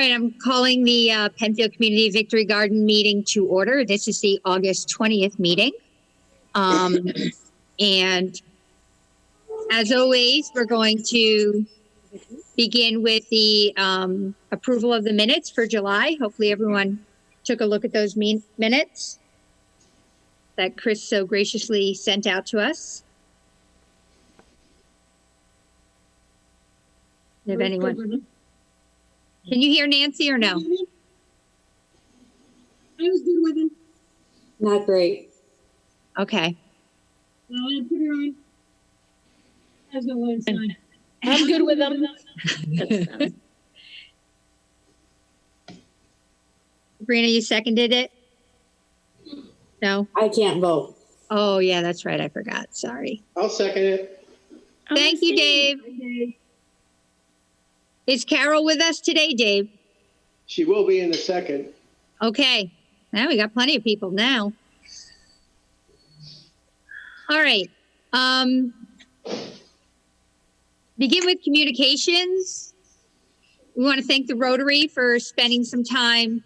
right, I'm calling the Penfield Community Victory Garden meeting to order. This is the August 20th meeting. And as always, we're going to begin with the approval of the minutes for July. Hopefully everyone took a look at those minutes that Chris so graciously sent out to us. If anyone, can you hear Nancy or no? I was good with it. Not great. Okay. Well, I put her on. I was gonna let it sign. I'm good with them. Sabrina, you seconded it? No? I can't vote. Oh, yeah, that's right. I forgot. Sorry. I'll second it. Thank you, Dave. Is Carol with us today, Dave? She will be in a second. Okay. Now we got plenty of people now. All right. Begin with communications. We want to thank the Rotary for spending some time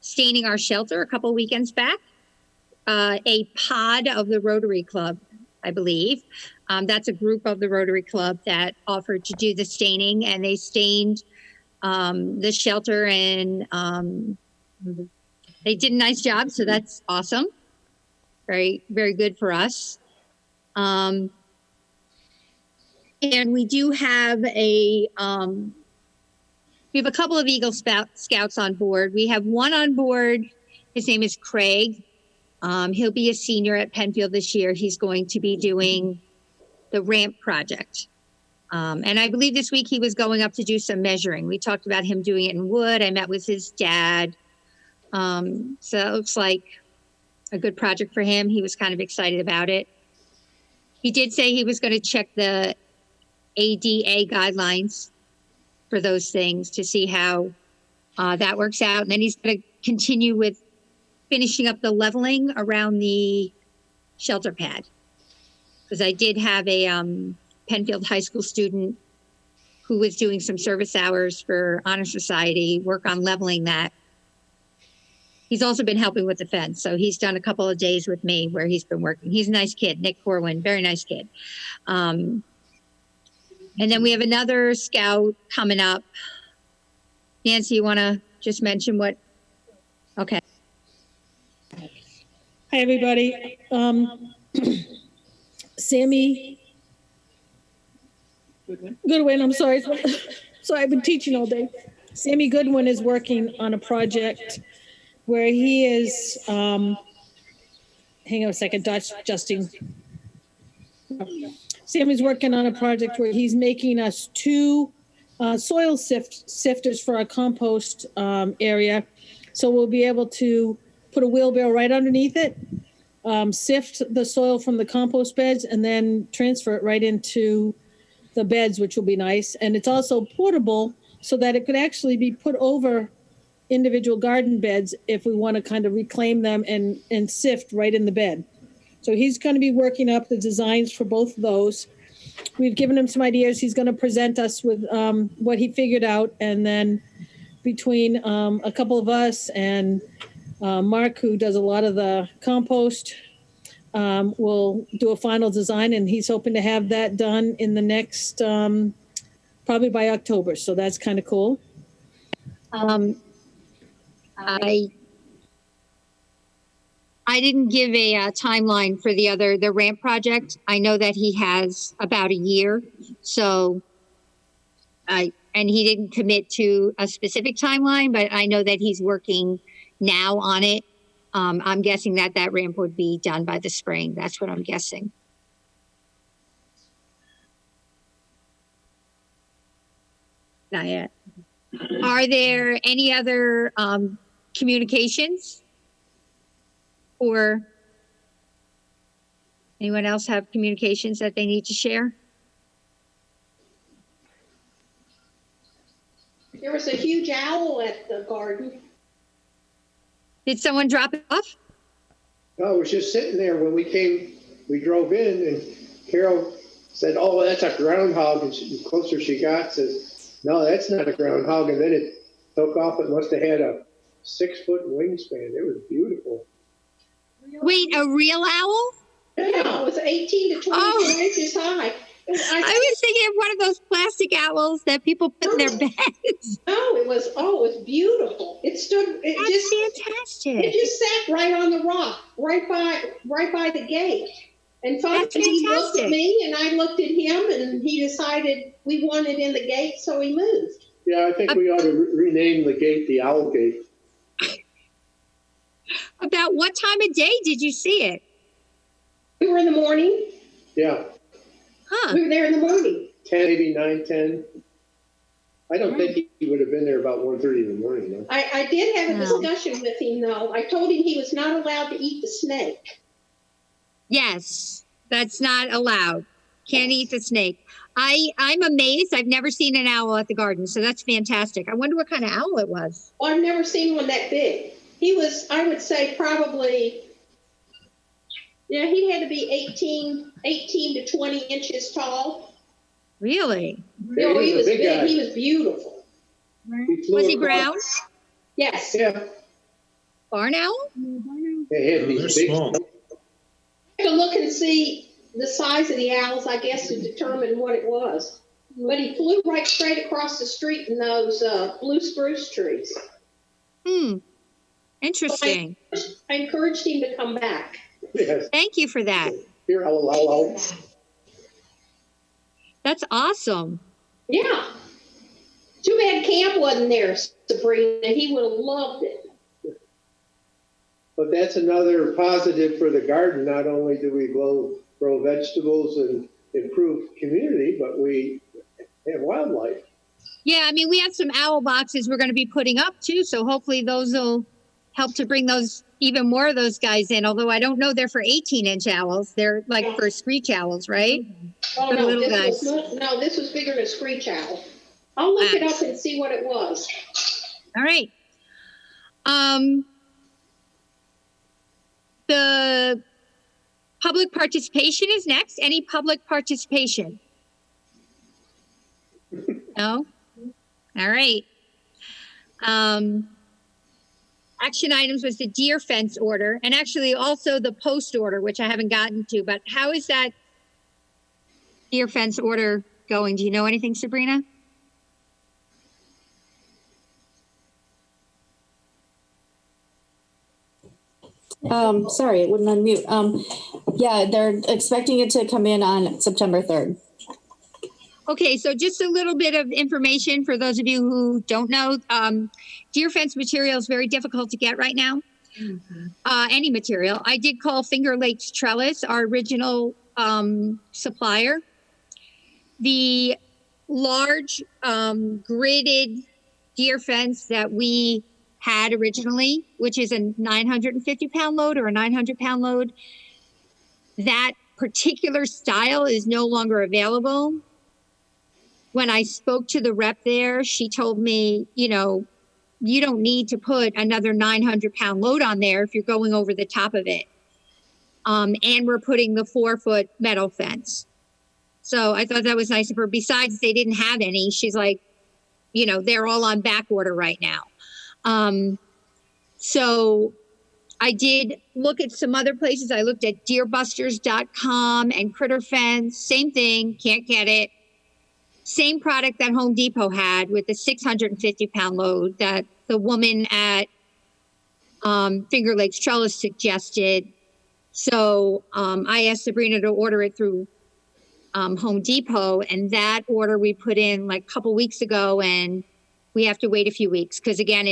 staining our shelter a couple weekends back. A pod of the Rotary Club, I believe. That's a group of the Rotary Club that offered to do the staining, and they stained the shelter, and they did a nice job. So that's awesome. Very, very good for us. And we do have we have a couple of Eagle Scouts on board. We have one on board. His name is Craig. He'll be a senior at Penfield this year. He's going to be doing the ramp project. And I believe this week he was going up to do some measuring. We talked about him doing it in wood. I met with his dad. So it looks like a good project for him. He was kind of excited about it. He did say he was going to check the ADA guidelines for those things to see how that works out. And then he's going to continue with finishing up the leveling around the shelter pad. Because I did have a Penfield High School student who was doing some service hours for Honor Society, work on leveling that. He's also been helping with the fence. So he's done a couple of days with me where he's been working. He's a nice kid, Nick Corwin, very nice kid. And then we have another scout coming up. Nancy, you want to just mention what? Okay. Hi, everybody. Sammy Goodwin, I'm sorry. Sorry, I've been teaching all day. Sammy Goodwin is working on a project where he is, hang on a second, Justin. Sammy's working on a project where he's making us 2 soil sifters for our compost area. So we'll be able to put a wheelbarrow right underneath it, sift the soil from the compost beds, and then transfer it right into the beds, which will be nice. And it's also portable so that it could actually be put over individual garden beds if we want to kind of reclaim them and sift right in the bed. So he's going to be working up the designs for both of those. We've given him some ideas. He's going to present us with what he figured out. And then between a couple of us and Mark, who does a lot of the compost, we'll do a final design, and he's hoping to have that done in the next, probably by October. So that's kind of cool. I didn't give a timeline for the ramp project. I know that he has about a year. So and he didn't commit to a specific timeline, but I know that he's working now on it. I'm guessing that ramp would be done by the spring. That's what I'm guessing. Not yet. Are there any other communications? Or anyone else have communications that they need to share? There was a huge owl at the garden. Did someone drop it off? No, it was just sitting there when we drove in, and Carol said, "Oh, that's a groundhog." And the closer she got, says, No, that's not a groundhog. And then it took off. It must have had a 6-foot wingspan. It was beautiful. Wait, a real owl? Yeah, it was 18 to 24 inches high. I was thinking of one of those plastic owls that people put in their beds. No, it was beautiful. It stood, That's fantastic. it just sat right on the rock, right by the gate. And finally That's he looked fantastic. at me and I looked at him and he decided we wanted in the gate, so he moved. Yeah, I think we ought to rename the gate the Owl Gate. About what time of day did you see it? We were in the morning. Yeah, Huh. We were there in the morning. 10, maybe 9, 10. I don't think he would have been there about 1:30 in the morning, though. I did have a No. discussion with him though. I told him he was not allowed to eat the snake. Yes, that's not allowed. Can't eat the snake. I'm amazed. I've never seen an owl at the garden, so that's fantastic. I wonder what kind of owl it was. Well, I've never seen one that big. He was, I would say probably, yeah, he had to be 18 to 20 inches tall. Really? Yeah, No, he a was big big. guy. He was beautiful. He flew Was he across- brown? Yes. Yeah, Barn owl? they had Oh, these they're big. small. To look and see the size of the owls, I guess, to determine what it was. But he flew right straight across the street in those blue spruce trees. Interesting. I encouraged him to come back. Yes. Thank you for that. Here, owl, owl, owl. That's awesome. Yeah. Too bad Camp wasn't there, Sabrina. He would have loved it. But that's another positive for the garden. Not only do we grow vegetables and improve community, but we have wildlife. Yeah, I mean, we have some owl boxes we're going to be putting up too, so hopefully those will help to bring those even more of those guys in. Although I don't know they're for 18-inch owls; they're like for screech owls, right? Oh, For the no, little this guys. was no, this was bigger than a screech owl. I'll look it up and see what it was. All right. The public participation is next. Any public participation? No? All right. Action items was the deer fence order and actually also the post order, which I haven't gotten to, but how is that deer fence order going? Do you know anything, Sabrina? Sorry, it wouldn't unmute. Yeah, they're expecting it to come in on September 3rd. Okay, so just a little bit of information for those of you who don't know. Deer fence material is very difficult to get right now. Any material. I did call Finger Lakes Trellis, our original supplier. The large gridded deer fence that we had originally, which is a 950-pound load or a 900-pound load, that particular style is no longer available. When I spoke to the rep there, she told me, you know, you don't need to put another 900-pound load on there if you're going over the top of it. And we're putting the 4-foot metal fence. So I thought that was nice of her. Besides, they didn't have any. She's like, you know, they're all on back order right now. So I did look at some other places. I looked at deerbusters.com and Critter Fence. Same thing, can't get it. Same product that Home Depot had with the 650-pound load that the woman at Finger Lakes Trellis suggested. So I asked Sabrina to order it through Home Depot, and that order we put in like a couple weeks ago, and we have to wait a few weeks because again,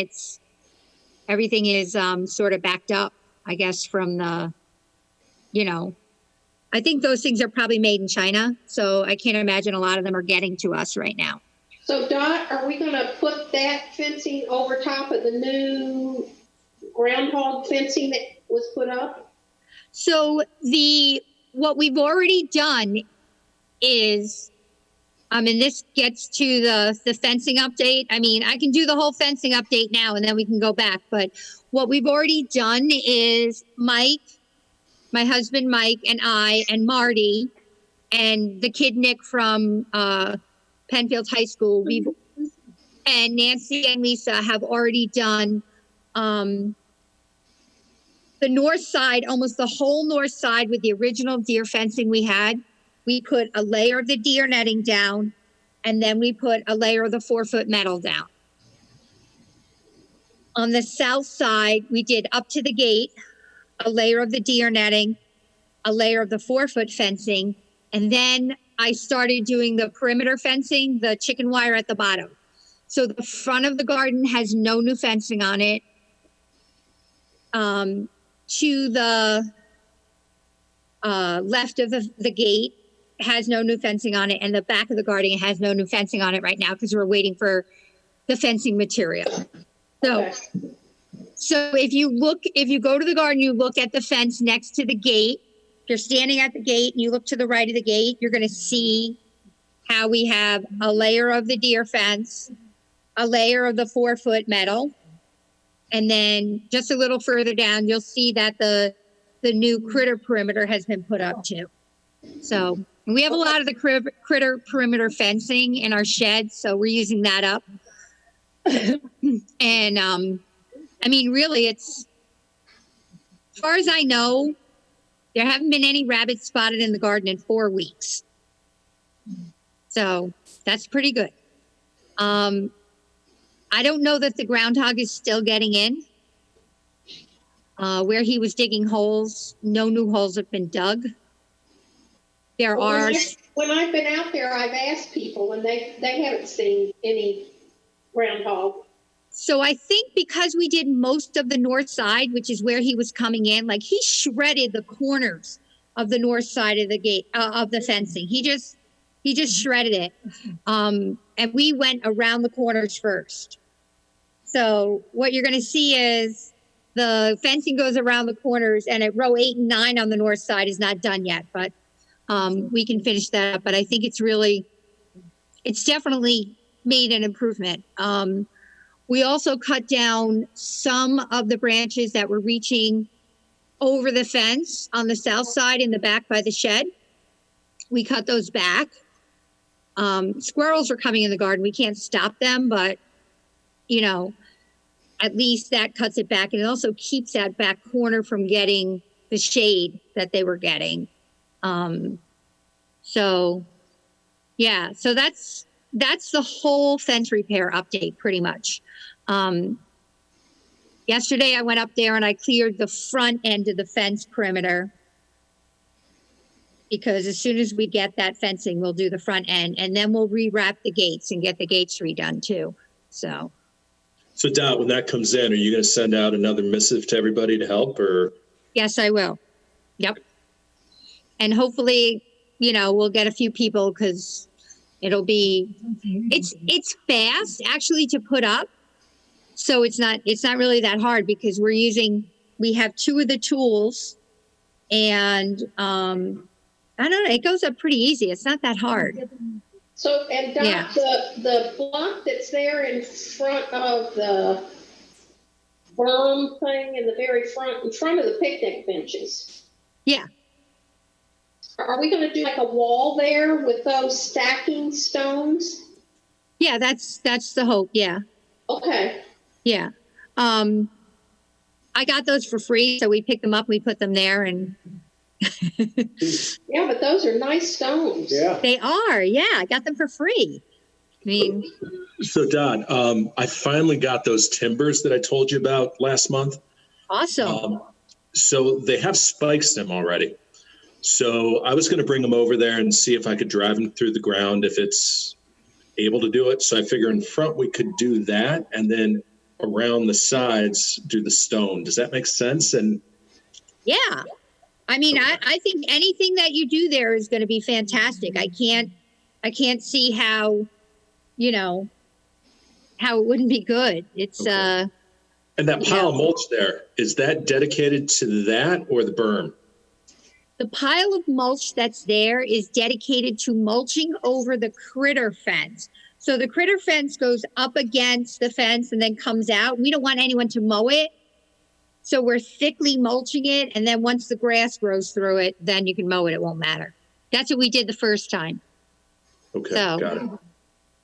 everything is sort of backed up, I guess, from the, you know, I think those things are probably made in China, so I can't imagine a lot of them are getting to us right now. So Dot, are we gonna put that fencing over top of the new groundhog fencing that was put up? So what we've already done is, and this gets to the fencing update. I mean, I can do the whole fencing update now and then we can go back, but what we've already done is Mike, my husband Mike, and I and Marty and the kid Nick from Penfield High School, we've and Nancy and Lisa have already done the north side, almost the whole north side with the original deer fencing we had. We put a layer of the deer netting down, and then we put a layer of the 4-foot metal down. On the south side, we did up to the gate, a layer of the deer netting, a layer of the 4-foot fencing, and then I started doing the perimeter fencing, the chicken wire at the bottom. So the front of the garden has no new fencing on it. To the left of the gate has no new fencing on it, and the back of the garden has no new fencing on it right now because we're waiting for the fencing material. So, so if you go to the garden, you look at the fence next to the gate. If you're standing at the gate and you look to the right of the gate, you're going to see how we have a layer of the deer fence, a layer of the 4-foot metal, and then just a little further down, you'll see that the new critter perimeter has been put up too. So we have a lot of the critter perimeter fencing in our shed, so we're using that up. And I mean, really, it's, as far as I know, there haven't been any rabbits spotted in the garden in 4 weeks. So that's pretty good. I don't know that the groundhog is still getting in. Where he was digging holes, no new holes have been dug. There are. When I've been out there, I've asked people, and they haven't seen any groundhog. So I think because we did most of the north side, which is where he was coming in, like he shredded the corners of the north side of the gate of the fencing. He just shredded it, and we went around the corners first. So what you're going to see is the fencing goes around the corners, and at row 8 and 9 on the north side is not done yet, but we can finish that up. But I think it's definitely made an improvement. We also cut down some of the branches that were reaching over the fence on the south side in the back by the shed. We cut those back. Squirrels are coming in the garden. We can't stop them, but you know, at least that cuts it back. And it also keeps that back corner from getting the shade that they were getting. So yeah, so that's the whole fence repair update pretty much. Yesterday I went up there and I cleared the front end of the fence perimeter, because as soon as we get that fencing, we'll do the front end, and then we'll rewrap the gates and get the gates redone too. So Dot, when that comes in, are you going to send out another missive to everybody to help, or? Yes, I will. Yep. And hopefully, you know, we'll get a few people, because it'll be, it's fast actually to put up. So it's not really that hard, because we have 2 of the tools, and I don't know, it goes up pretty easy. It's not that hard. So, and Doc, Yeah. the block that's there in front of the berm thing in the very front, in front of the picnic benches. Yeah. Are we going to do like a wall there with those stacking stones? Yeah, that's the hope. Yeah. Okay. Yeah. I got those for free, so we picked them up, we put them there, and Yeah, but those are nice stones. Yeah. they are. Yeah, I got them for free. I mean, So Dot, I finally got those timbers that I told you about last month. awesome. So they have spikes in them already. So I was going to bring them over there and see if I could drive them through the ground if it's able to do it. So I figure in front we could do that, and then around the sides do the stone. Does that make sense? And Yeah. I mean, I think anything that you do there is going to be fantastic. I can't see how, you know, how it wouldn't be good. It's, Okay. And that pile of mulch there, is that dedicated to that or the berm? the pile of mulch that's there is dedicated to mulching over the critter fence. So the critter fence goes up against the fence and then comes out. We don't want anyone to mow it. So we're thickly mulching it. And then once the grass grows through it, then you can mow it. It won't matter. That's what we did the first time. Okay, So, got it.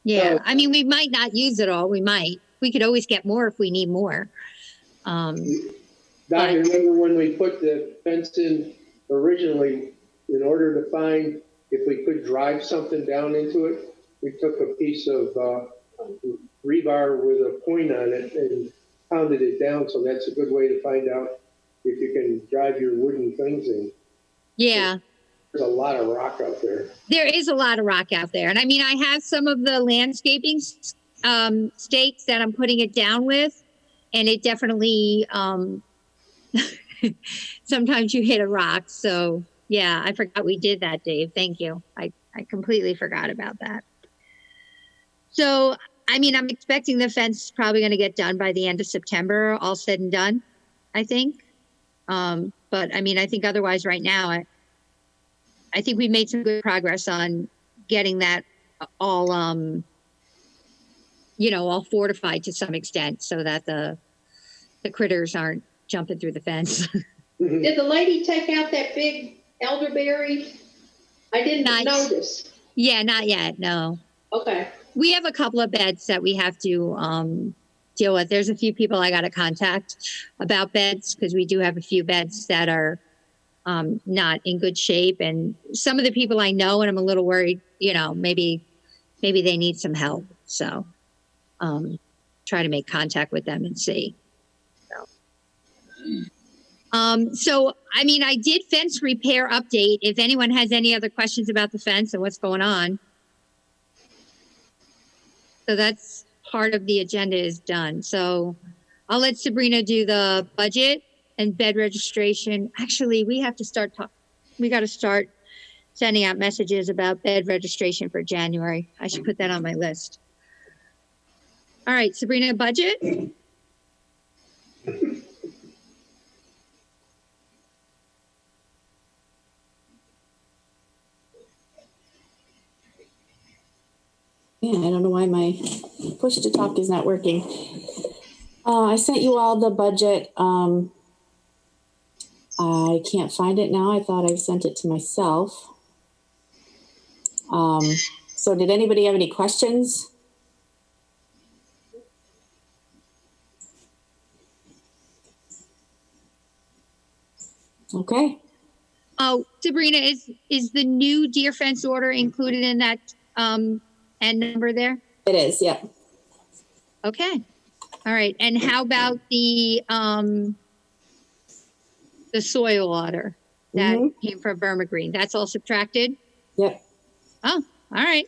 Yeah, So- I mean, we might not use it all. We might. We could always get more if we need more. Doc, remember when we put the fence in originally, in order to find if we could drive something down into it, we took a piece of rebar with a point on it and pounded it down. So that's a good way to find out if you can drive your wooden things in. Yeah, There's a lot of rock out there. there is a lot of rock out there. And I mean, I have some of the landscaping stakes that I'm putting it down with. And it definitely, sometimes you hit a rock. So yeah, I forgot we did that, Dave. Thank you. I completely forgot about that. So, I mean, I'm expecting the fence is probably going to get done by the end of September, all said and done, I think. But I mean, I think otherwise right now, I think we made some good progress on getting that all, all fortified to some extent so that the critters aren't jumping through the fence. Did the lady take out that big elderberry? I didn't notice. Yeah, not yet. No. Okay. We have a couple of beds that we have to deal with. There's a few people I got to contact about beds because we do have a few beds that are not in good shape. And some of the people I know, and I'm a little worried, maybe they need some help. So try to make contact with them and see. So, I mean, I did fence repair update. If anyone has any other questions about the fence and what's going on. So that's part of the agenda is done. So I'll let Sabrina do the budget and bed registration. Actually, we have to we got to start sending out messages about bed registration for January. I should put that on my list. All right, Sabrina, budget. Yeah, I don't know why my push to talk is not working. I sent you all the budget. I can't find it now. I thought I sent it to myself. So did anybody have any questions? Okay. Oh, Sabrina, is the new deer fence order included in that end number there? It is, yeah. Okay. All right. And how about the soil order that came from Vermigreen? That's all subtracted? Yep. Oh, all right.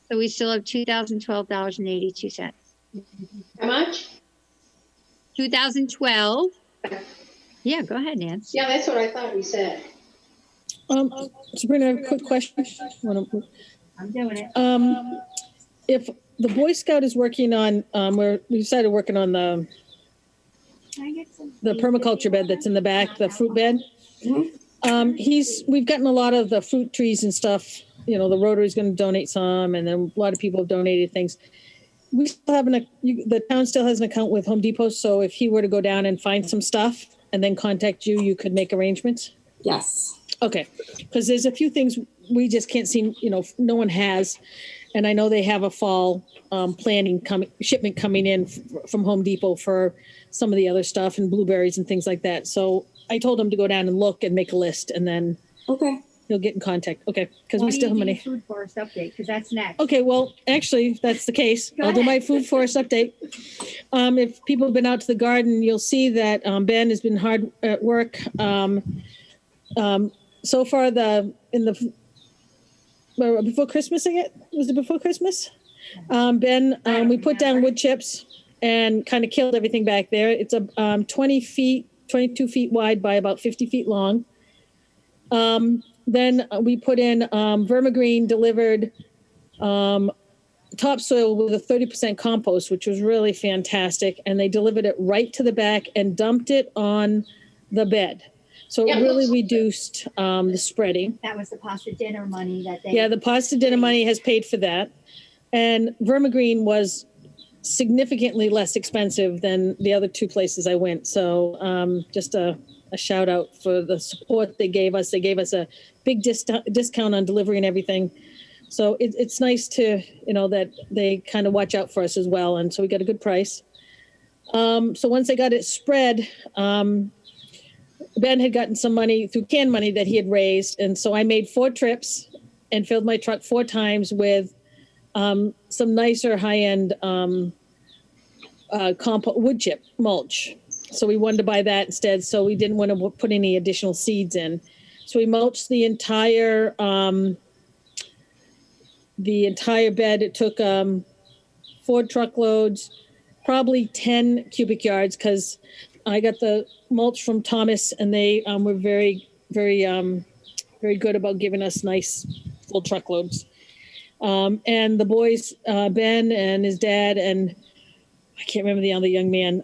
So we still have $2,012.82. How much? 2012. Yeah, go ahead, Nancy. Yeah, that's what I thought we said. Sabrina, I have a quick question. I'm doing it. If the Boy Scout is working on, we started working on the permaculture bed that's in the back, the fruit bed. We've gotten a lot of the fruit trees and stuff. The Rotary's going to donate some, and then a lot of people have donated things. We still have the town still has an account with Home Depot. So if he were to go down and find some stuff and then contact you, you could make arrangements. Yes. Okay, because there's a few things we just can't seem, no one has. And I know they have a fall shipment coming in from Home Depot for some of the other stuff and blueberries and things like that. So I told him to go down and look and make a list, and then he'll get in contact. Okay, because we still have money. Food forest update, because that's next. Okay, well, actually, if that's the case. I'll do my food forest update. If people have been out to the garden, you'll see that Ben has been hard at work. So far, before Christmas again? Was it before Christmas? Ben, we put down wood chips and kind of killed everything back there. It's a 22 feet wide by about 50 feet long. Then we put in Vermigreen delivered topsoil with a 30% compost, which was really fantastic. And they delivered it right to the back and dumped it on the bed. So it really reduced the spreading. That was the pasta dinner money that they... Yeah, the pasta dinner money has paid for that. And Vermigreen was significantly less expensive than the other two places I went. So just a shout out for the support they gave us. They gave us a big discount on delivery and everything. So it's nice to, that they kind of watch out for us as well. And so we got a good price. So once I got it spread, Ben had gotten some money through can money that he had raised. And so I made 4 trips and filled my truck 4 times with some nicer high-end wood chip mulch. So we wanted to buy that instead. So we didn't want to put any additional seeds in. So we mulched the entire bed. It took 4 truckloads, probably 10 cubic yards, because I got the mulch from Thomas, and they were very, very, very good about giving us nice full truckloads. And the boys, Ben and his dad, and I can't remember the other young man,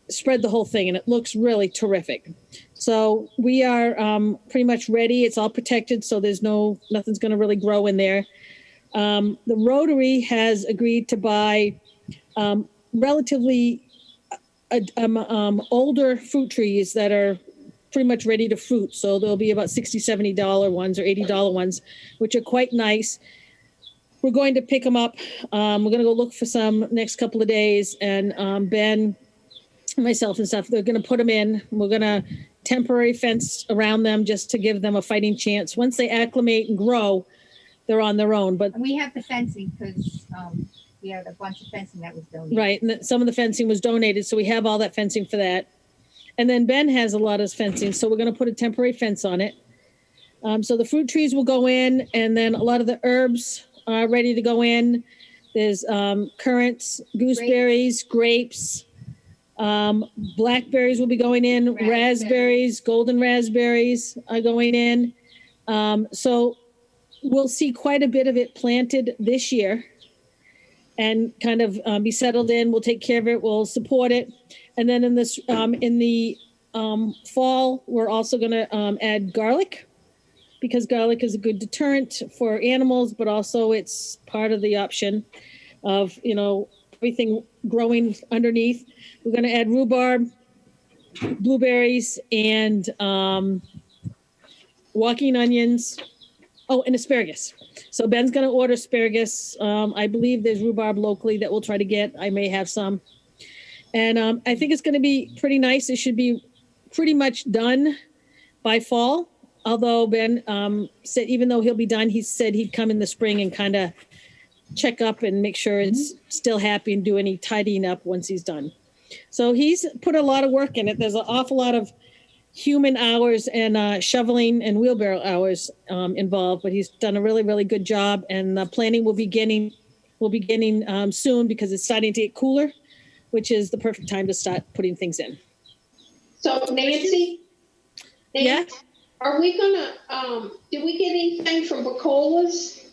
spread the whole thing, and it looks really terrific. So we are pretty much ready. It's all protected, so there's nothing's going to really grow in there. The Rotary has agreed to buy relatively older fruit trees that are pretty much ready to fruit. So there'll be about $60, $70 ones or $80 ones, which are quite nice. We're going to pick them up. We're going to go look for some next couple of days, and Ben, myself and stuff, they're going to put them in. We're going to temporary fence around them just to give them a fighting chance. Once they acclimate and grow, they're on their own. But And we have the fencing because we had a bunch of fencing that was donated. right, and some of the fencing was donated, so we have all that fencing for that. And then Ben has a lot of fencing, so we're going to put a temporary fence on it. So the fruit trees will go in, and then a lot of the herbs are ready to go in. There's currants, gooseberries, grapes, blackberries will be going in, raspberries, golden raspberries are going in. So we'll see quite a bit of it planted this year and kind of be settled in. We'll take care of it. We'll support it. And then in the fall, we're also going to add garlic, because garlic is a good deterrent for animals, but also it's part of the option of, everything growing underneath. We're going to add rhubarb, blueberries, and walking onions. Oh, and asparagus. So Ben's going to order asparagus. I believe there's rhubarb locally that we'll try to get. I may have some. And I think it's going to be pretty nice. It should be pretty much done by fall. Although Ben said, even though he'll be done, he said he'd come in the spring and kind of check up and make sure it's still happy and do any tidying up once he's done. So he's put a lot of work in it. There's an awful lot of human hours and shoveling and wheelbarrow hours involved, but he's done a really, really good job. And the planning will be beginning soon, because it's starting to get cooler, which is the perfect time to start putting things in. So Nancy? Yeah? Are we gonna, did we get anything from Bricola's?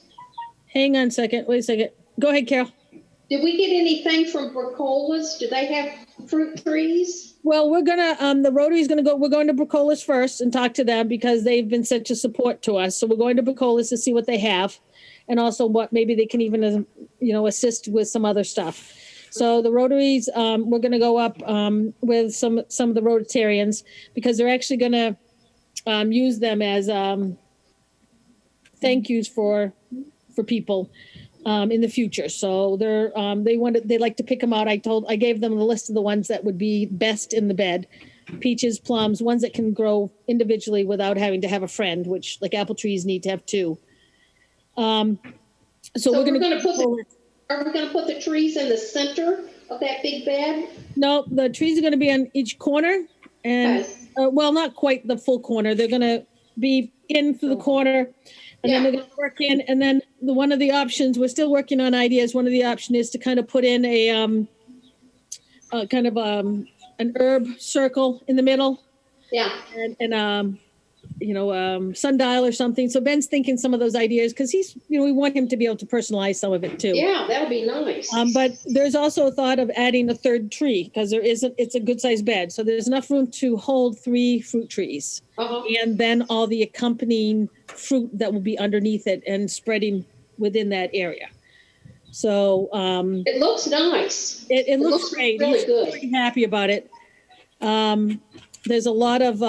Hang on a second. Wait a second. Go ahead, Carol. Did we get anything from Bricola's? Do they have fruit trees? Well, we're gonna the Rotary's gonna go. We're going to Bricola's first and talk to them, because they've been such a support to us. So we're going to Bricola's to see what they have, and also what maybe they can even assist with some other stuff. So the Rotaries, we're gonna go up with some of the Rotarians, because they're actually gonna use them as thank yous for people in the future. So they like to pick them out. I gave them the list of the ones that would be best in the bed: peaches, plums, ones that can grow individually without having to have a friend, which, like apple trees, need to have 2. So we're going to put. Are we going to put the trees in the center of that big bed? No, the trees are going to be on each corner, and well, not quite the full corner. They're going to be in through the corner. And then they're going to work in, and then one of the options, we're still working on ideas. One of the options is to kind of put in an herb circle in the middle. Yeah. And sundial or something. So Ben's thinking some of those ideas, because we want him to be able to personalize some of it too. Yeah, that'll be nice. But there's also a thought of adding a 3rd tree, because it's a good sized bed. So there's enough room to hold 3 fruit trees. And then all the accompanying fruit that will be underneath it and spreading within that area. So it looks nice. It looks great. Really He's good. pretty happy about it. There's a lot of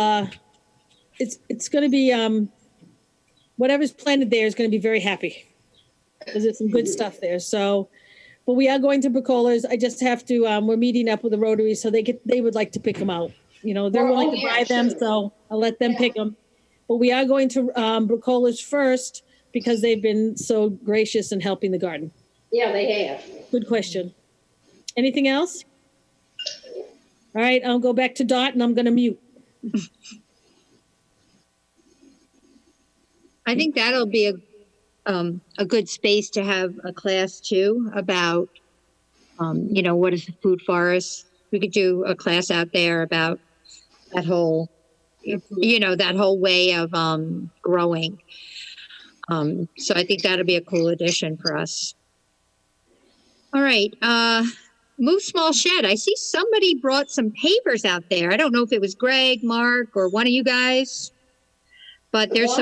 it's going to be whatever's planted there is going to be very happy. because there's some good stuff there. So, but we are going to Bricola's. I just have to, we're meeting up with the Rotary, so they would like to pick them out. You know, they're willing to buy them, so I'll let them pick them. But we are going to Bricola's first because they've been so gracious in helping the garden. Yeah, they have. Good question. Anything else? All right, I'll go back to Dot and I'm going to mute. I think that'll be a good space to have a class too about, you know, what is a food forest. We could do a class out there about that whole, you know, that whole way of growing. So I think that'll be a cool addition for us. All right, move small shed. I see somebody brought some pavers out there. I don't know if it was Greg, Mark, or one of you guys, but there's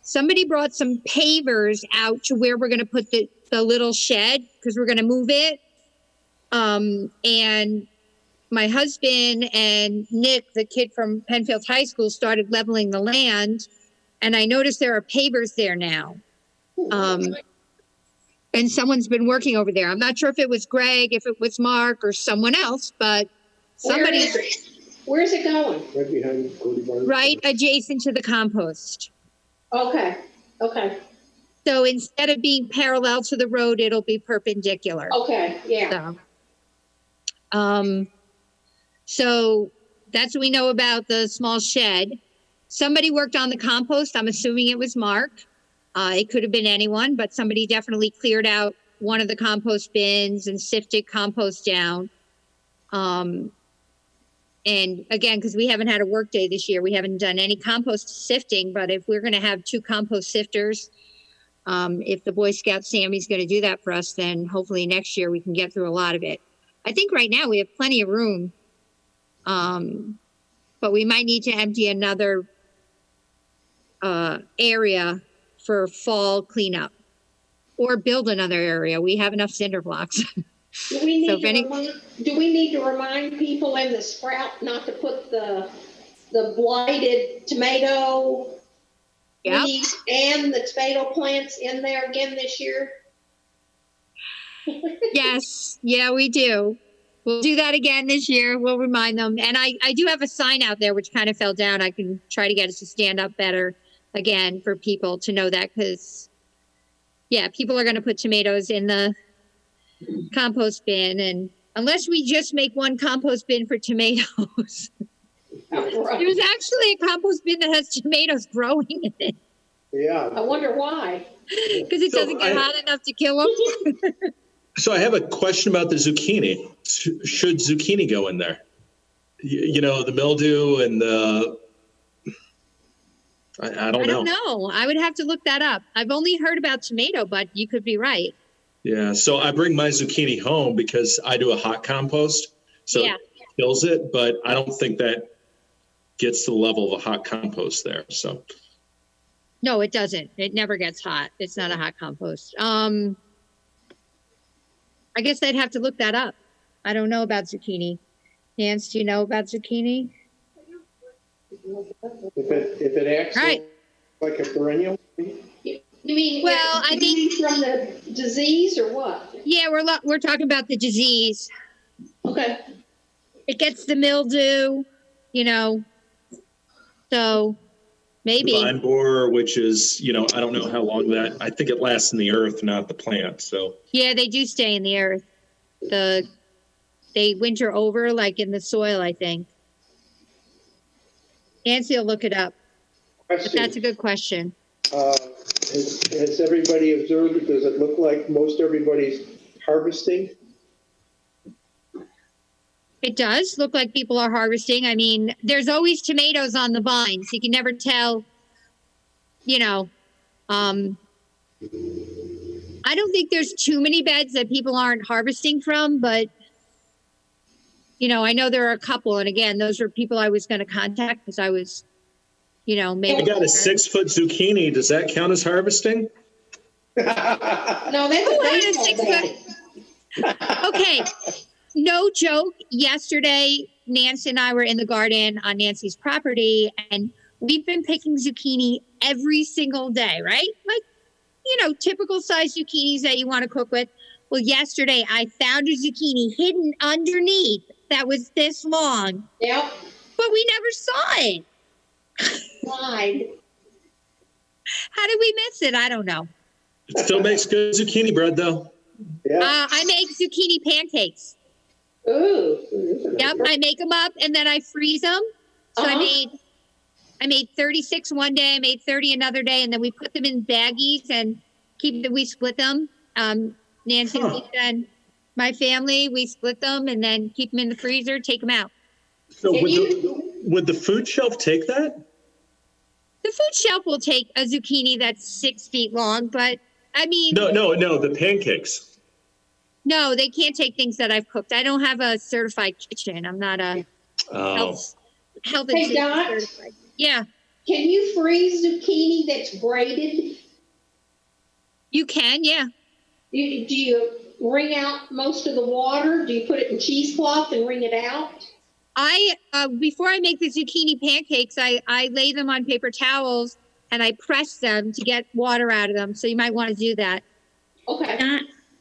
somebody brought some pavers out to where we're going to put the little shed because we're going to move it. And my husband and Nick, the kid from Penfield High School, started leveling the land, and I noticed there are pavers there now. And someone's been working over there. I'm not sure if it was Greg, if it was Mark, or someone else, but somebody. Where's it going? Right behind Cody Barnes. Right adjacent to the compost. Okay, okay, So instead of being parallel to the road, it'll be perpendicular. okay, yeah. So that's what we know about the small shed. Somebody worked on the compost. I'm assuming it was Mark. It could have been anyone, but somebody definitely cleared out one of the compost bins and sifted compost down. And again, because we haven't had a work day this year, we haven't done any compost sifting, but if we're going to have 2 compost sifters, if the Boy Scout Sammy's going to do that for us, then hopefully next year we can get through a lot of it. I think right now we have plenty of room, but we might need to empty another area for fall cleanup or build another area. We have enough cinder blocks. Do we need to remind people in the sprout not to put the blighted tomato leaves and the tomato plants in there again this year? Yes. Yeah, we do. We'll do that again this year. We'll remind them. And I do have a sign out there which kind of fell down. I can try to get it to stand up better again for people to know that, because people are going to put tomatoes in the compost bin, and unless we just make one compost bin for tomatoes. There's actually a compost bin that has tomatoes growing in it. Yeah. I wonder why. Because it doesn't get hot enough to kill them. So I have a question about the zucchini. Should zucchini go in there? You know, the mildew and the, I don't know. I would have to look that up. I've only heard about tomato, but you could be right. Yeah, so I bring my zucchini home because I do a hot compost, so it kills it, but I don't think that gets to the level of a hot compost there, so. No, it doesn't. It never gets hot. It's not a hot compost. I guess I'd have to look that up. I don't know about zucchini. Nance, do you know about zucchini? If it acts like a perennial. You mean, well, I think from the disease or what? Yeah, we're talking about the disease. Okay. It gets the mildew, you know. So maybe Vine borer, which is, you know, I don't know how long that. I think it lasts in the earth, not the plant. So yeah, they do stay in the earth. They winter over, like in the soil, I think. Nancy will look it up. But that's a good question. Has everybody observed it? Does it look like most everybody's harvesting? It does look like people are harvesting. I mean, there's always tomatoes on the vines. You can never tell, you know. I don't think there's too many beds that people aren't harvesting from, but, you know, I know there are a couple. And again, those are people I was going to contact because I was, you know, maybe. I got a 6-foot zucchini. Does that count as harvesting? No, that's a 6 foot. Okay. No joke. Yesterday, Nancy and I were in the garden on Nancy's property, and we've been picking zucchini every single day, right? Like, typical size zucchinis that you want to cook with. Well, yesterday I found a zucchini hidden underneath that was this long, Yep, but we never saw it. slide. How did we miss it? I don't know. It still makes good zucchini bread, though. Yeah. I make zucchini pancakes. Ooh. Yep, I make them up and then I freeze them. So I made 36 one day, I made 30 another day, and then we put them in baggies and we split them. Nancy and Lisa and my family, we split them and then keep them in the freezer, take them out. So would the food shelf take that? The food shelf will take a zucchini that's 6 feet long, but I mean, No, the pancakes. no, they can't take things that I've cooked. I don't have a certified kitchen. I'm not a health and Hey, safety Dot? certified. Yeah, Can you freeze zucchini that's braided? you can. Yeah. Do you wring out most of the water? Do you put it in cheesecloth and wring it out? Before I make the zucchini pancakes, I lay them on paper towels and I press them to get water out of them. So you might want to do that. Okay. Dot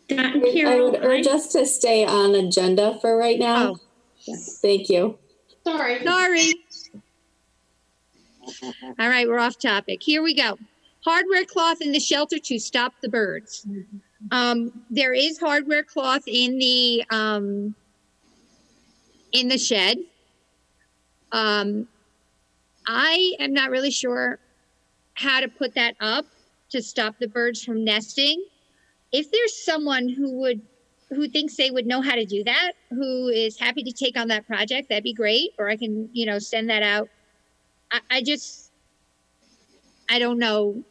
and I Carol, would urge us to stay on agenda for right now. Oh, Thank you. Sorry. sorry. All right, we're off topic. Here we go. Hardware cloth in the shelter to stop the birds. There is hardware cloth in the shed. I am not really sure how to put that up to stop the birds from nesting. If there's someone who thinks they would know how to do that, who is happy to take on that project, that'd be great. Or I can, send that out. I don't know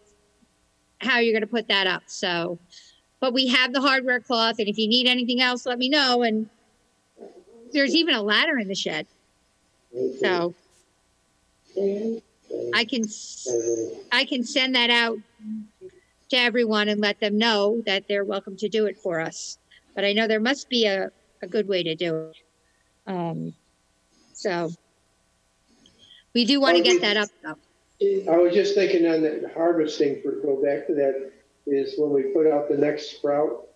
how you're going to put that up. So, but we have the hardware cloth, and if you need anything else, let me know. And there's even a ladder in the shed. So I can send that out to everyone and let them know that they're welcome to do it for us. But I know there must be a good way to do it. So we do want to get that up though. I was just thinking on the harvesting, go back to that, is when we put out the next sprout,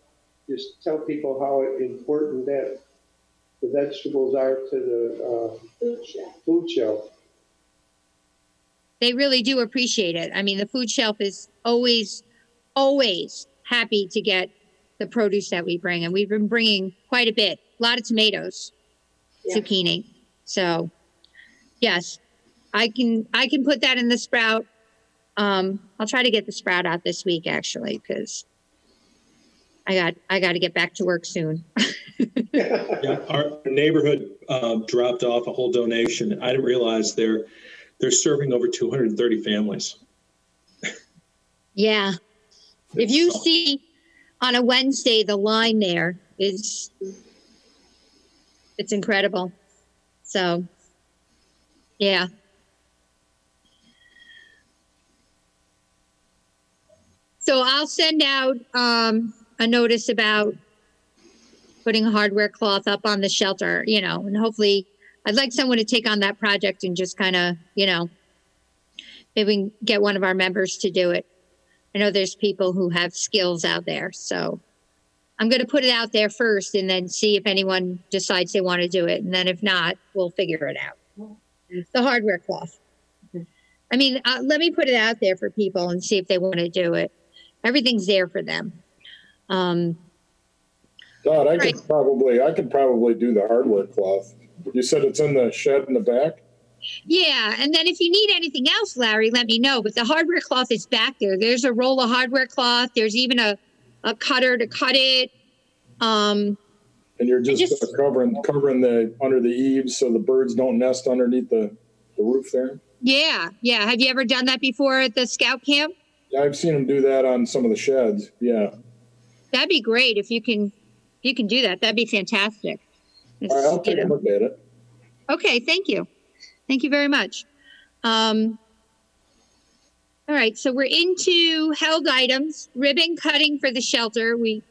just tell people how important that the vegetables are to the food shelf. They really do appreciate it. I mean, the food shelf is always happy to get the produce that we bring. And we've been bringing quite a bit, a lot of tomatoes, zucchini. So yes, I can put that in the sprout. I'll try to get the sprout out this week actually, because I got to get back to work soon. Yeah, our neighborhood dropped off a whole donation. I didn't realize they're serving over 230 families. Yeah. If you see on a Wednesday, the line there it's incredible. So, yeah. So I'll send out a notice about putting a hardware cloth up on the shelter, and hopefully I'd like someone to take on that project and just kind of, maybe we can get one of our members to do it. I know there's people who have skills out there. So I'm going to put it out there first and then see if anyone decides they want to do it. And then if not, we'll figure it out. The hardware cloth. I mean, let me put it out there for people and see if they want to do it. Everything's there for them. Dot, I could probably do the hardware cloth. You said it's in the shed in the back? Yeah, and then if you need anything else, Larry, let me know. But the hardware cloth is back there. There's a roll of hardware cloth. There's even a cutter to cut it. And you're just covering the under the eaves so the birds don't nest underneath the roof there? Yeah. Have you ever done that before at the scout camp? Yeah, I've seen them do that on some of the sheds. Yeah. That'd be great if you can do that. That'd be fantastic. All right, I'll take a look at it. Okay, thank you. Thank you very much. All right, so we're into held items, ribbon cutting for the shelter. We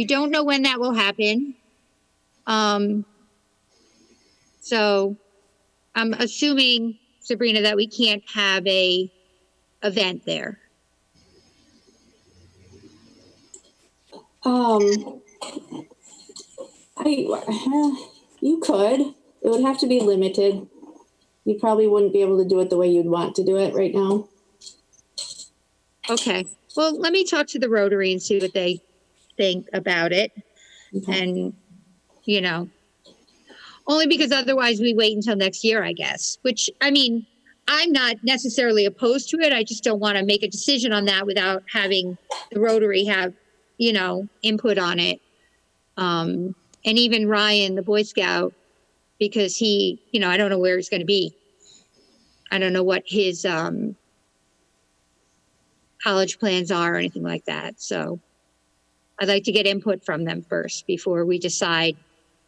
don't know when that will happen. So I'm assuming, Sabrina, that we can't have a event there. You could. It would have to be limited. You probably wouldn't be able to do it the way you'd want to do it right now. Okay. Well, let me talk to the Rotary and see what they think about it. Okay. And, you know, only because otherwise we wait until next year, I guess, which, I mean, I'm not necessarily opposed to it. I just don't want to make a decision on that without having the Rotary have, you know, input on it. And even Ryan, the Boy Scout, because he, you know, I don't know where he's going to be. I don't know what his college plans are or anything like that. So I'd like to get input from them first before we decide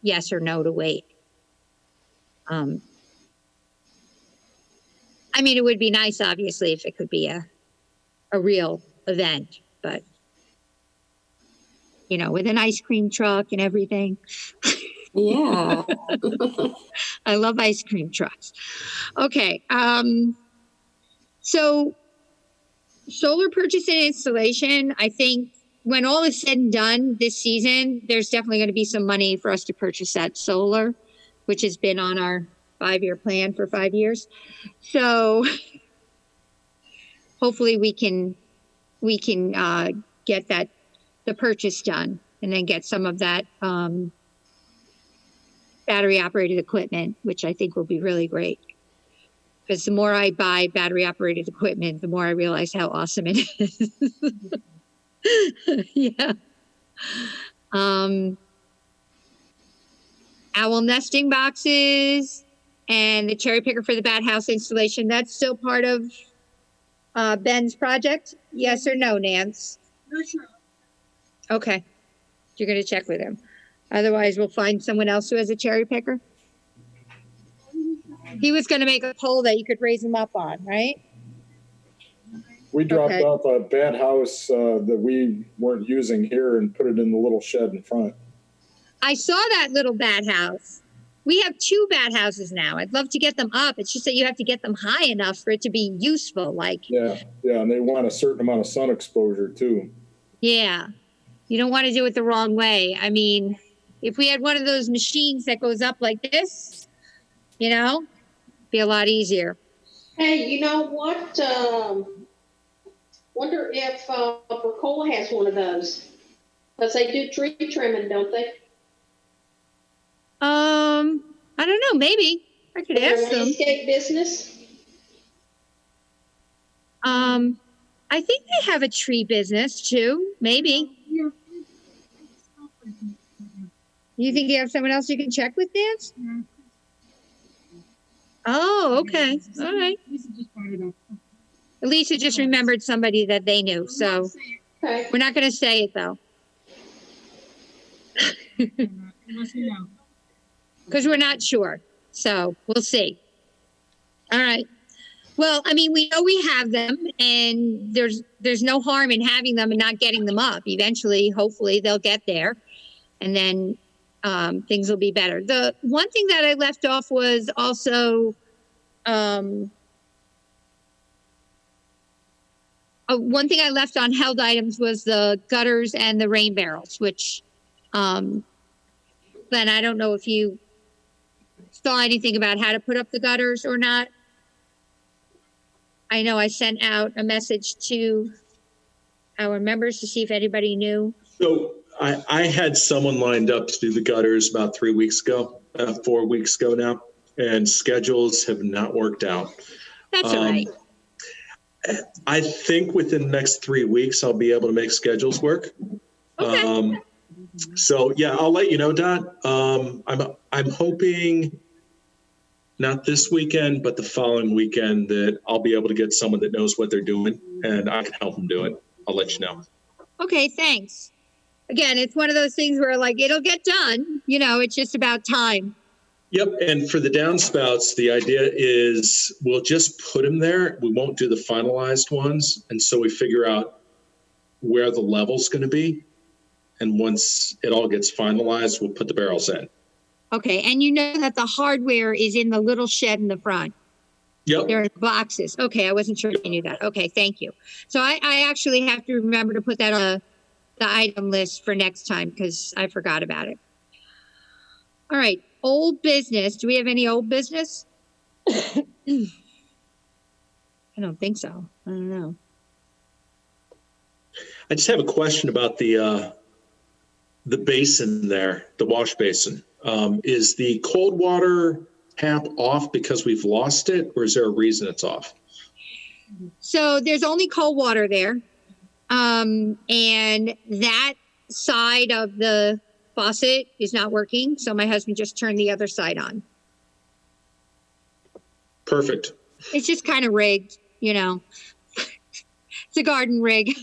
yes or no to wait. I mean, it would be nice, obviously, if it could be a real event, but, you know, with an ice cream truck and everything. Yeah. I love ice cream trucks. Okay. So solar purchase and installation, I think when all is said and done this season, there's definitely going to be some money for us to purchase that solar, which has been on our 5-year plan for 5 years. So hopefully we can get the purchase done and then get some of that battery operated equipment, which I think will be really great. Because the more I buy battery operated equipment, the more I realize how awesome it is. Yeah. Owl nesting boxes and the cherry picker for the bat house installation. That's still part of Ben's project? Yes or no, Nance? Not sure. Okay. You're going to check with him. Otherwise, we'll find someone else who has a cherry picker. He was going to make a pole that you could raise him up on, right? We dropped off a bat house that we weren't using here and put it in the little shed in front. I saw that little bat house. We have 2 bat houses now. I'd love to get them up. It's just that you have to get them high enough for it to be useful. Like, yeah, and they want a certain amount of sun exposure too. Yeah, you don't want to do it the wrong way. I mean, if we had one of those machines that goes up like this, you know, be a lot easier. Hey, you know what? Wonder if Percola has one of those. Because they do tree trimming, don't they? I don't know. Maybe I could ask them. Landscape business. I think they have a tree business too. Maybe. Yeah. You think you have someone else you can check with, Nance? Yeah. Oh, okay. All right. Lisa just brought it up. Lisa just remembered somebody that they knew. So Okay. we're not going to say it though. Unless you know. Because we're not sure. So we'll see. All right. Well, I mean, we know we have them and there's no harm in having them and not getting them up. Eventually, hopefully they'll get there and then things will be better. The one thing that I left off was also one thing I left on held items was the gutters and the rain barrels, which Glenn, I don't know if you saw anything about how to put up the gutters or not. I know I sent out a message to our members to see if anybody knew. So I had someone lined up to do the gutters about 3 weeks ago, 4 weeks ago now, and schedules have not worked out. That's all right. I think within the next 3 weeks, I'll be able to make schedules work. Okay. So yeah, I'll let you know, Dot. I'm hoping not this weekend, but the following weekend that I'll be able to get someone that knows what they're doing and I can help them do it. I'll let you know. Okay, thanks. Again, it's one of those things where like it'll get done, you know, it's just about time. Yep. And for the downspouts, the idea is we'll just put them there. We won't do the finalized ones. And so we figure out where the level's going to be. And once it all gets finalized, we'll put the barrels in. Okay, and you know that the hardware is in the little shed in the front. Yep. They're in boxes. Okay, I wasn't sure if you knew that. Okay, thank you. So I actually have to remember to put that on the item list for next time because I forgot about it. All right, old business. Do we have any old business? I don't think so. I don't know. I just have a question about the basin there, the wash basin. Is the cold water tap off because we've lost it, or is there a reason it's off? So there's only cold water there. And that side of the faucet is not working. So my husband just turned the other side on. Perfect. It's just kind of rigged, you know. It's a garden rig.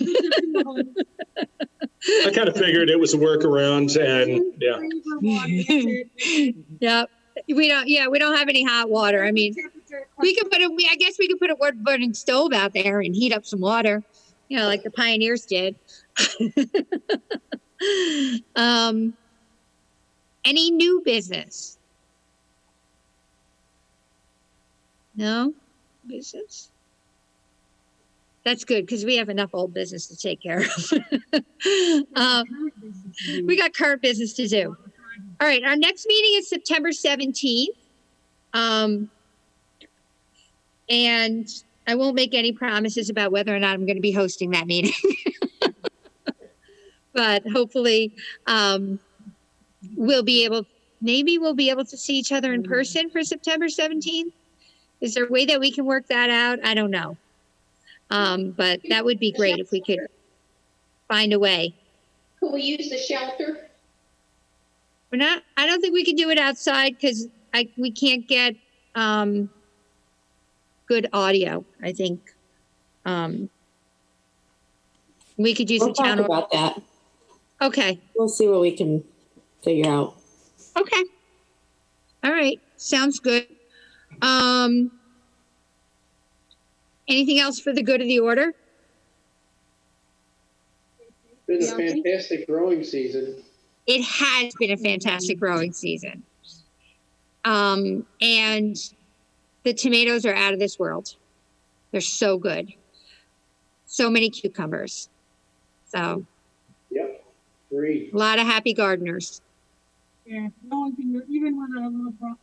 I kind of figured it was a workaround, and yeah. Yep. We don't have any hot water. I mean, I guess we could put a wood burning stove out there and heat up some water, you know, like the pioneers did. Any new business? No business? That's good because we have enough old business to take care of. We got current business to do. All right, our next meeting is September 17th. And I won't make any promises about whether or not I'm going to be hosting that meeting. But hopefully we'll be able to see each other in person for September 17th. Is there a way that we can work that out? I don't know. But that would be great if we could find a way. Could we use the shelter? I don't think we can do it outside because we can't get good audio. I think we could use We'll the town. talk about that. Okay. We'll see what we can figure out. Okay. All right. Sounds good. Anything else for the good of the order? It's been a fantastic growing season. It has been a fantastic growing season. And the tomatoes are out of this world. They're so good. So many cucumbers. So. Yep. Great. A lot of happy gardeners. Yeah, no one can, even with our little problem.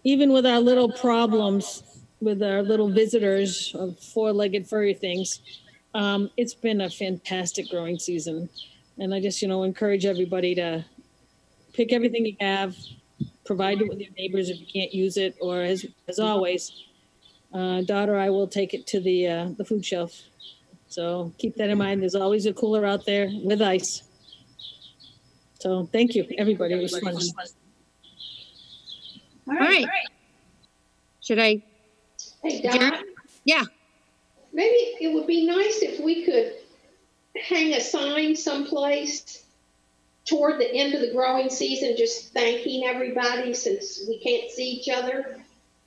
Even with our little problems, with our little visitors of four-legged furry things, it's been a fantastic growing season. And I just, encourage everybody to pick everything you have, provide it with your neighbors if you can't use it, or as always, daughter, I will take it to the food shelf. So keep that in mind. There's always a cooler out there with ice. So thank you, everybody. It was fun. All right. Should I? Hey, Don. Yeah. Maybe it would be nice if we could hang a sign someplace toward the end of the growing season, just thanking everybody since we can't see each other.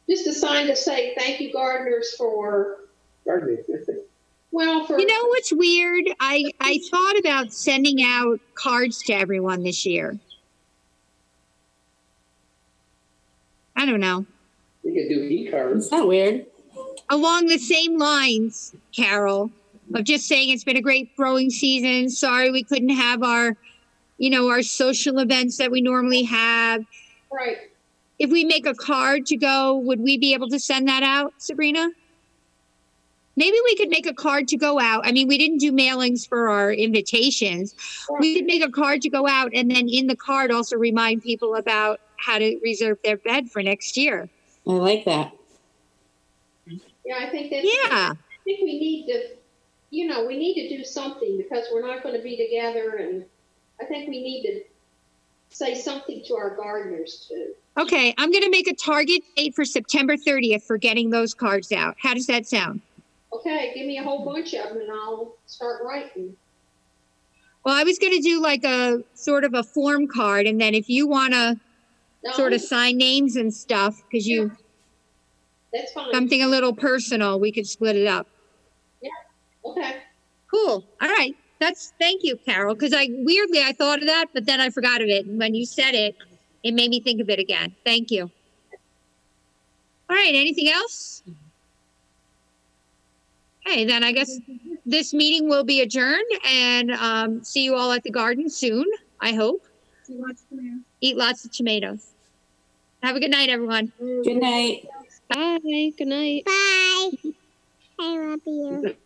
Just a sign to say, thank you, gardeners, for Gardening. You know what's weird? I thought about sending out cards to everyone this year. I don't know. You can do e-cards. Is that weird? Along the same lines, Carol, of just saying it's been a great growing season. Sorry we couldn't have our social events that we normally have. right. If we make a card to go, would we be able to send that out, Sabrina? Maybe we could make a card to go out. I mean, we didn't do mailings for our invitations. We could make a card to go out and then in the card also remind people about how to reserve their bed for next year. I like that. Yeah, I think that's. Yeah. I think we need to, we need to do something because we're not going to be together, and I think we need to say something to our gardeners too. Okay, I'm going to make a target date for September 30th for getting those cards out. How does that sound? Okay, give me a whole bunch of them and I'll start writing. Well, I was going to do like a sort of a form card, and then if you want to sort of sign names and stuff, because that's fine. something a little personal, we could split it up. Yeah. Okay. Cool. All right. Thank you, Carol, because I thought of that, but then I forgot of it. And when you said it, it made me think of it again. Thank you. All right. Anything else? Okay, then I guess this meeting will be adjourned, and see you all at the garden soon, I hope. Eat lots of tomatoes. Have a good night, everyone. Good night. Bye. Good night. Bye. I love you.